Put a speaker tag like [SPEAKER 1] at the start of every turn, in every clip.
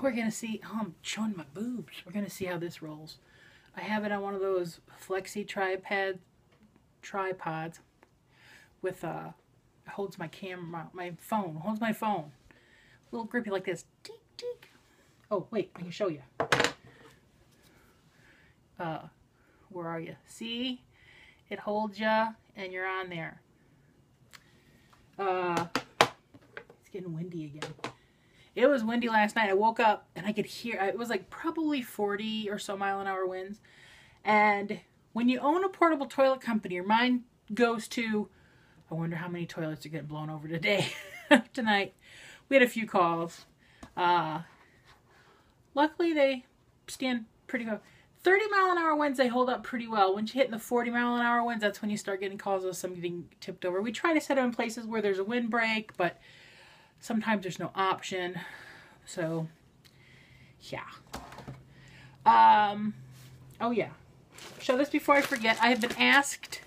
[SPEAKER 1] we're going to see, oh, I'm showing my boobs. We're going to see how this rolls. I have it on one of those flexi tripods with, holds my camera, my phone, holds my phone. A little grippy like this. Teek, teek. Oh, wait, I can show you. Where are you? See? It holds you, and you're on there. It's getting windy again. It was windy last night. I woke up and I could hear, it was like probably 40 or so mile-an-hour winds. And when you own a portable toilet company, your mind goes to, I wonder how many toilets are getting blown over today, tonight. We had a few calls. Luckily, they stand pretty well. 30-mile-an-hour winds, they hold up pretty well. Once you hit in the 40-mile-an-hour winds, that's when you start getting calls of something getting tipped over. We try to set them in places where there's a windbreak, but sometimes there's no option. So, yeah. Oh, yeah. Show this before I forget. I have been asked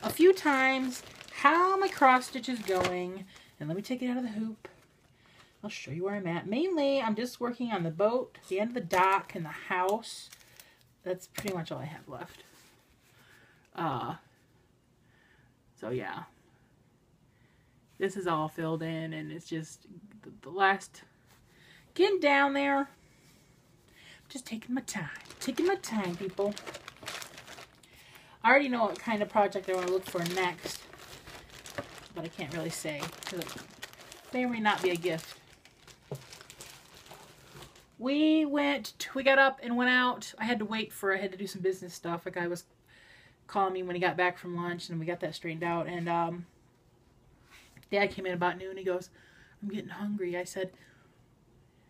[SPEAKER 1] a few times how my cross stitch is going. And let me take it out of the hoop. I'll show you where I'm at. Mainly, I'm just working on the boat, the end of the dock, and the house. That's pretty much all I have left. So yeah. This is all filled in, and it's just the last, getting down there. Just taking my time. Taking my time, people. I already know what kind of project I want to look for next. But I can't really say, because it may or may not be a gift. We got up and went out. I had to do some business stuff. A guy was calling me when he got back from lunch, and we got that straightened out. And Dad came in about noon. He goes, I'm getting hungry. I said,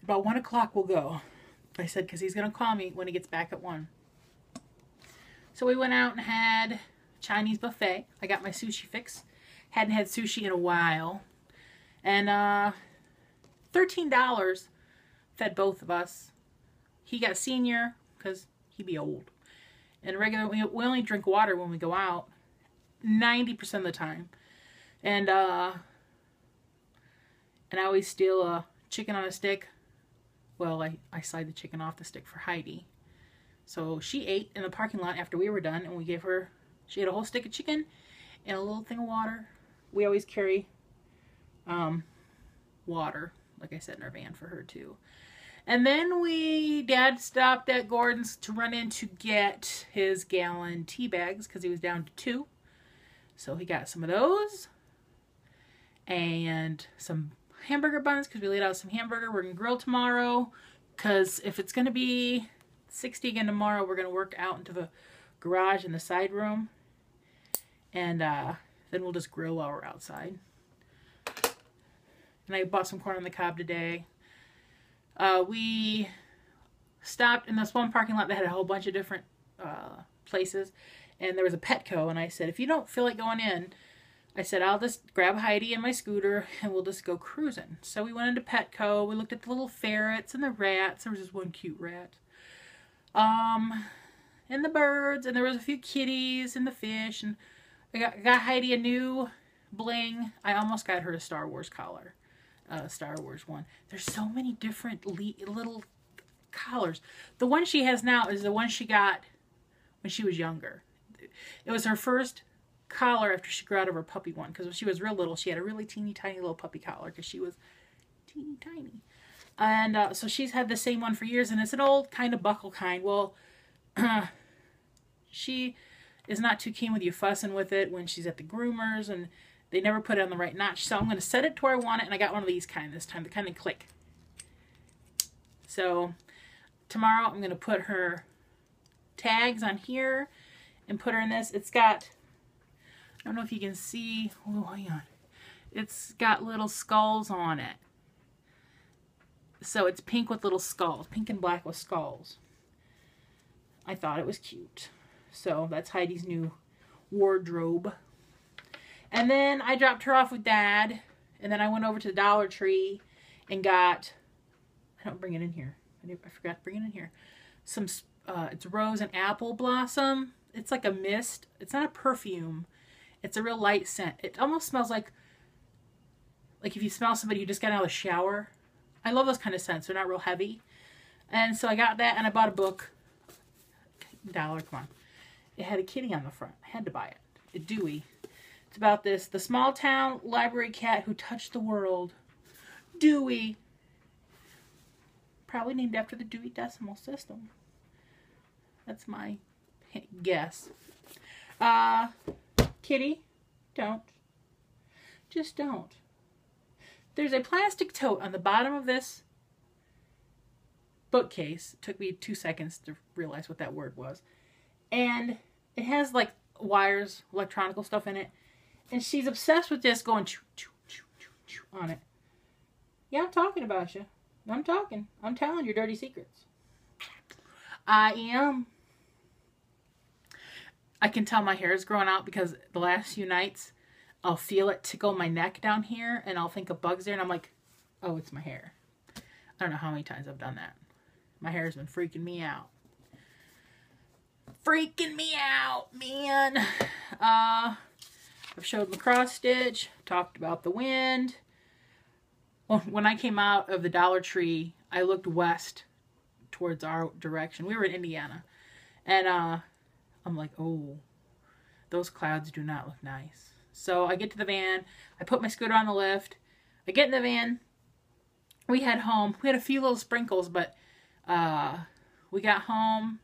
[SPEAKER 1] about 1 o'clock we'll go. I said, because he's going to call me when he gets back at 1. So we went out and had Chinese buffet. I got my sushi fix. Hadn't had sushi in a while. And $13 fed both of us. He got senior because he'd be old. And regular, we only drink water when we go out 90% of the time. And I always steal a chicken on a stick. Well, I slide the chicken off the stick for Heidi. So she ate in the parking lot after we were done, and we gave her, she ate a whole stick of chicken and a little thing of water. We always carry water, like I said, in our van for her too. And then Dad stopped at Gordon's to run in to get his gallon tea bags because he was down to 2. So he got some of those and some hamburger buns because we laid out some hamburger. We're going to grill tomorrow because if it's going to be 60 again tomorrow, we're going to work out into the garage in the side room. And then we'll just grill while we're outside. And I bought some corn on the cob today. We stopped in this one parking lot that had a whole bunch of different places. And there was a Petco. And I said, if you don't feel like going in, I said, I'll just grab Heidi and my scooter and we'll just go cruising. So we went into Petco. We looked at the little ferrets and the rats. There was just one cute rat. And the birds. And there was a few kitties and the fish. And I got Heidi a new bling. I almost got her a Star Wars collar. Star Wars one. There's so many different little collars. The one she has now is the one she got when she was younger. It was her first collar after she grew out of her puppy one. Because when she was real little, she had a really teeny tiny little puppy collar because she was teeny tiny. And so she's had the same one for years. And it's an old kind of buckle kind. Well, she is not too keen with you fussing with it when she's at the groomers. And they never put it on the right notch. So I'm going to set it to where I want it. And I got one of these kind this time. The kind of click. So tomorrow I'm going to put her tags on here. And put her in this. It's got, I don't know if you can see. Oh, hang on. It's got little skulls on it. So it's pink with little skulls. Pink and black with skulls. I thought it was cute. So that's Heidi's new wardrobe. And then I dropped her off with Dad. And then I went over to the Dollar Tree and got, I don't bring it in here. I forgot to bring it in here. Some, it's rose and apple blossom. It's like a mist. It's not a perfume. It's a real light scent. It almost smells like if you smell somebody who just got out of the shower. I love those kind of scents. They're not real heavy. And so I got that, and I bought a book. $1, come on. It had a kitty on the front. I had to buy it. A Dewey. It's about this, the small town library cat who touched the world. Dewey. Probably named after the Dewey Decimal System. That's my guess. Kitty, don't. Just don't. There's a plastic tote on the bottom of this bookcase. It took me 2 seconds to realize what that word was. And it has like wires, electronical stuff in it. And she's obsessed with this going choo, choo, choo, choo, choo on it. Yeah, I'm talking about you. I'm talking. I'm telling your dirty secrets. I am. I can tell my hair is growing out because the last few nights I'll feel it tickle my neck down here and I'll think of bugs there and I'm like, oh, it's my hair. I don't know how many times I've done that. My hair has been freaking me out. Freaking me out, man. I've showed my cross stitch, talked about the wind. When I came out of the Dollar Tree, I looked west towards our direction. We were in Indiana. And I'm like, oh, those clouds do not look nice. So I get to the van. I put my scooter on the lift. I get in the van. We head home. We had a few little sprinkles, but we got home.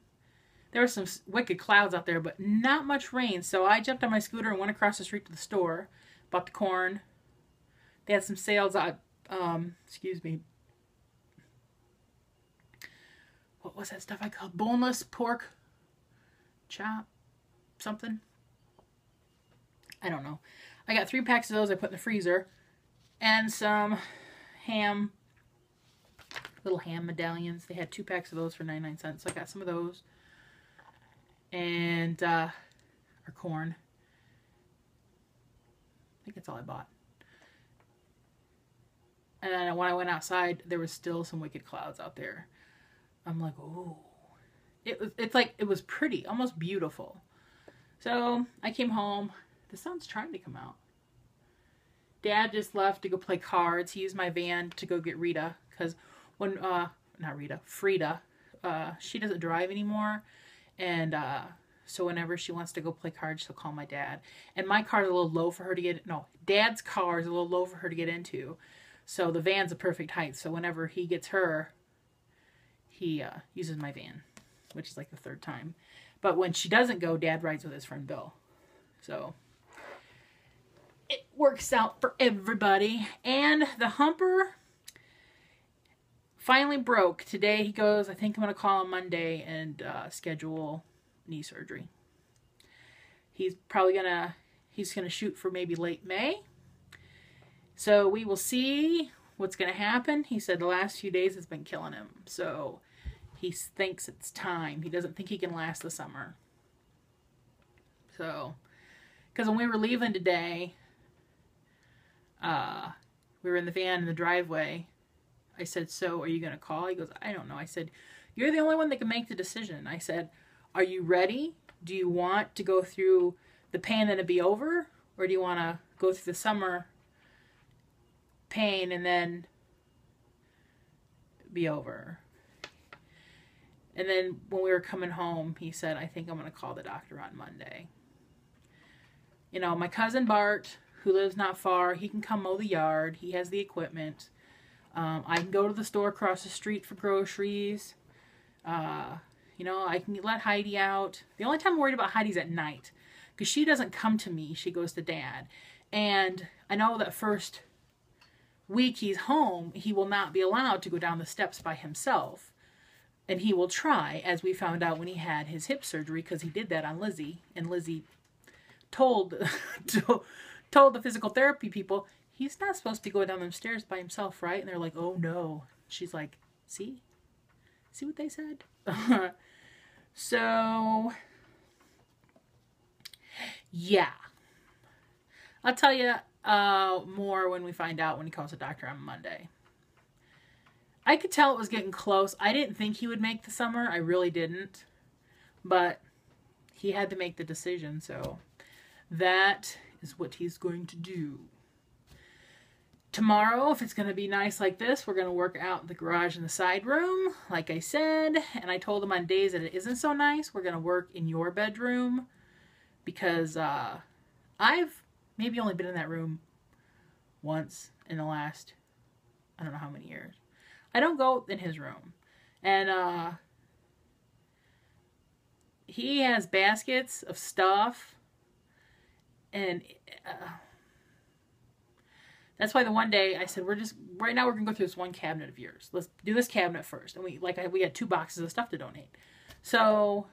[SPEAKER 1] There were some wicked clouds out there, but not much rain. So I jumped on my scooter and went across the street to the store. Bought the corn. They had some sales on, excuse me. What was that stuff I called? Boneless pork chop something. I don't know. I got 3 packs of those I put in the freezer. And some ham. Little ham medallions. They had 2 packs of those for 99 cents. So I got some of those. And our corn. I think that's all I bought. And then when I went outside, there was still some wicked clouds out there. I'm like, oh. It's like, it was pretty, almost beautiful. So I came home. The sun's trying to come out. Dad just left to go play cards. He used my van to go get Rita. Because when, not Rita, Frida, she doesn't drive anymore. And so whenever she wants to go play cards, she'll call my dad. And my car's a little low for her to get, no, Dad's car is a little low for her to get into. So the van's a perfect height. So whenever he gets her, he uses my van, which is like the 3rd time. But when she doesn't go, Dad rides with his friend Bill. So it works out for everybody. And the Humper finally broke. Today he goes, I think I'm going to call him Monday and schedule knee surgery. He's probably going to shoot for maybe late May. So we will see what's going to happen. He said the last few days has been killing him. So he thinks it's time. He doesn't think he can last the summer. So, because when we were leaving today, we were in the van in the driveway. I said, so are you going to call? He goes, I don't know. I said, you're the only one that can make the decision. I said, are you ready? Do you want to go through the pain and it be over? Or do you want to go through the summer pain and then be over? And then when we were coming home, he said, I think I'm going to call the doctor on Monday. You know, my cousin Bart, who lives not far, he can come mow the yard. He has the equipment. I can go to the store across the street for groceries. You know, I can let Heidi out. The only time I'm worried about Heidi's at night, because she doesn't come to me. She goes to Dad. And I know that first week he's home, he will not be allowed to go down the steps by himself. And he will try, as we found out when he had his hip surgery, because he did that on Lizzie. And Lizzie told the physical therapy people, he's not supposed to go down them stairs by himself, right? And they're like, oh no. She's like, see? See what they said? So, yeah. I'll tell you more when we find out when he calls the doctor on Monday. I could tell it was getting close. I didn't think he would make the summer. I really didn't. But he had to make the decision, so that is what he's going to do. Tomorrow, if it's going to be nice like this, we're going to work out the garage and the side room, like I said. And I told him on days that it isn't so nice, we're going to work in your bedroom. Because I've maybe only been in that room once in the last, I don't know how many years. I don't go in his room. And he has baskets of stuff. And that's why the one day I said, right now we're going to go through this one cabinet of yours. Let's do this cabinet first. And we had 2 boxes of stuff to donate. So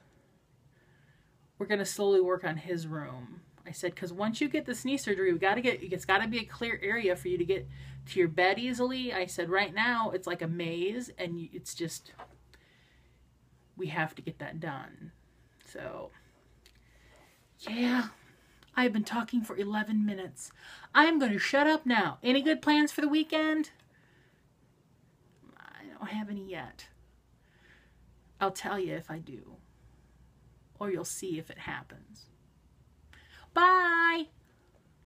[SPEAKER 1] we're going to slowly work on his room. I said, because once you get this knee surgery, it's got to be a clear area for you to get to your bed easily. I said, right now it's like a maze, and it's just, we have to get that done. So, yeah. I've been talking for 11 minutes. I'm going to shut up now. Any good plans for the weekend? I don't have any yet. I'll tell you if I do. Or you'll see if it happens. Bye!